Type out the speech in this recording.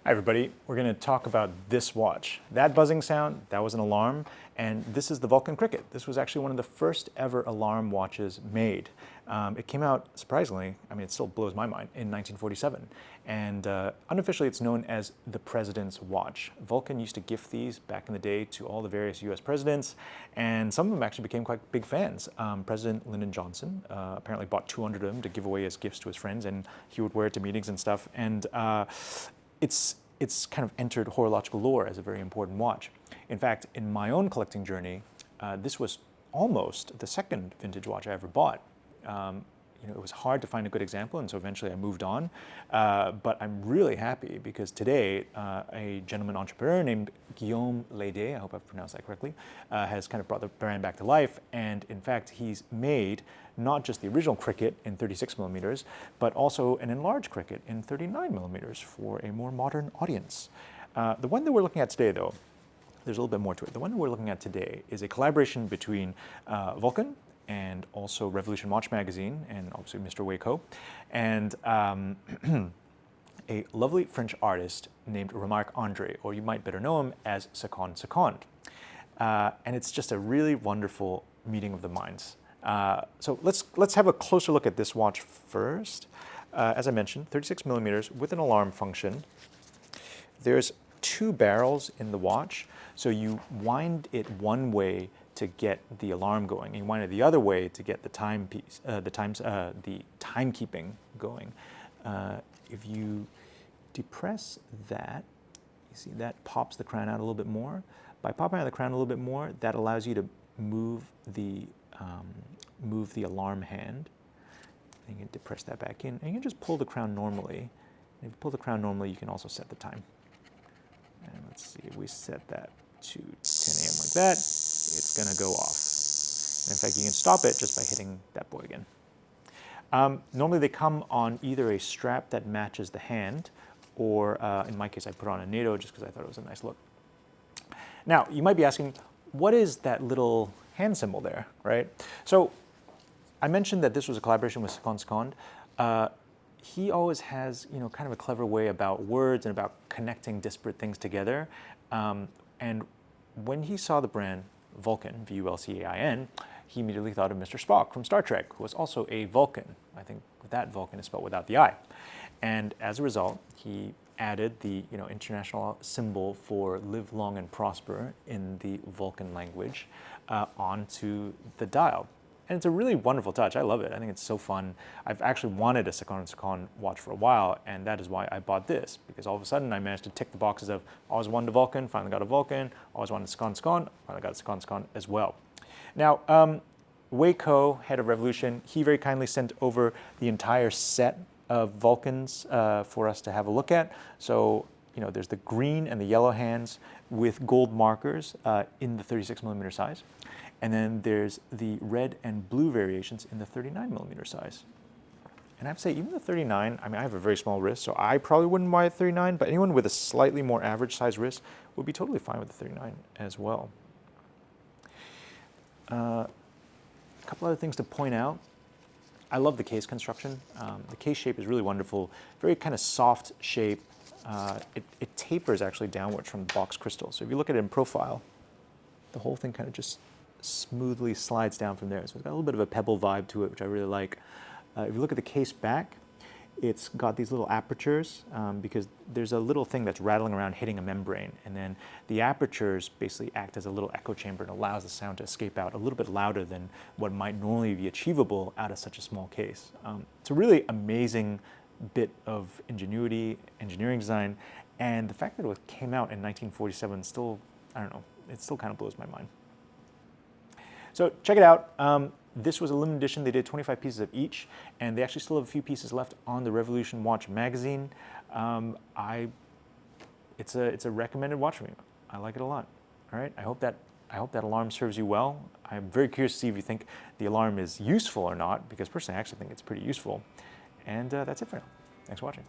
Hi everybody, we're going to talk about this watch. That buzzing sound, that was an alarm, and this is the Vulcan Cricket. This was actually one of the first ever alarm watches made. It came out, surprisingly, I mean it still blows my mind, in 1947. And unofficially it's known as the President's Watch. Vulcan used to gift these back in the day to all the various US presidents, and some of them actually became quite big fans. President Lyndon Johnson apparently bought 200 of them to give away as gifts to his friends, and he would wear it to meetings and stuff. And it's kind of entered horological lore as a very important watch. In fact, in my own collecting journey, this was almost the second vintage watch I ever bought. It was hard to find a good example, and so eventually I moved on. But I'm really happy because today, a gentleman entrepreneur named Guillaume Lédé, I hope I've pronounced that correctly, has kind of brought the brand back to life. And in fact, he's made not just the original Cricket in 36 millimeters, but also an enlarged Cricket in 39 millimeters for a more modern audience. The one that we're looking at today, though, there's a little bit more to it. The one that we're looking at today is a collaboration between Vulcan and also Revolution Watch Magazine, and obviously Mr. Waco, and a lovely French artist named Remarque Andre, or you might better know him as Second Second. And it's just a really wonderful meeting of the minds. So let's have a closer look at this watch first. As I mentioned, 36 millimeters with an alarm function. There's two barrels in the watch, so you wind it one way to get the alarm going. You wind it the other way to get the timekeeping going. If you depress that, you see that pops the crown out a little bit more. By popping out the crown a little bit more, that allows you to move the alarm hand. And you can depress that back in, and you can just pull the crown normally. And if you pull the crown normally, you can also set the time. And let's see, if we set that to 10 a.m. like that, it's going to go off. And in fact, you can stop it just by hitting that boy again. Normally they come on either a strap that matches the hand, or in my case, I put on a NATO just because I thought it was a nice look. Now, you might be asking, what is that little hand symbol there, right? So I mentioned that this was a collaboration with Second Second. He always has, kind of a clever way about words and about connecting disparate things together. And when he saw the brand Vulcan, V-U-L-C-A-I-N, he immediately thought of Mr. Spock from Star Trek, who was also a Vulcan. I think that Vulcan is spelled without the I. And as a result, he added the international symbol for live long and prosper in the Vulcan language onto the dial. And it's a really wonderful touch. I love it. I think it's so fun. I've actually wanted a Second Second watch for a while, and that is why I bought this, because all of a sudden I managed to tick the boxes of always wanted a Vulcan, finally got a Vulcan, always wanted a Second Second, finally got a Second Second as well. Now, Waco, head of Revolution, he very kindly sent over the entire set of Vulcans for us to have a look at. So, there's the green and the yellow hands with gold markers in the 36 millimeter size. And then there's the red and blue variations in the 39 millimeter size. And I have to say, even the 39, I mean, I have a very small wrist, so I probably wouldn't buy a 39, but anyone with a slightly more average size wrist would be totally fine with the 39 as well. A couple other things to point out. I love the case construction. The case shape is really wonderful, very kind of soft shape. It tapers actually downwards from the box crystal. So if you look at it in profile, the whole thing kind of just smoothly slides down from there. So it's got a little bit of a pebble vibe to it, which I really like. If you look at the case back, it's got these little apertures because there's a little thing that's rattling around hitting a membrane, and then the apertures basically act as a little echo chamber and allows the sound to escape out a little bit louder than what might normally be achievable out of such a small case. It's a really amazing bit of ingenuity, engineering design, and the fact that it came out in 1947 still, I don't know, it still kind of blows my mind. So check it out. This was a limited edition. They did 25 pieces of each, and they actually still have a few pieces left on the Revolution Watch Magazine. It's a recommended watch for me. I like it a lot. All right. I hope that alarm serves you well. I'm very curious to see if you think the alarm is useful or not, because personally, I actually think it's pretty useful. And that's it for now. Thanks for watching.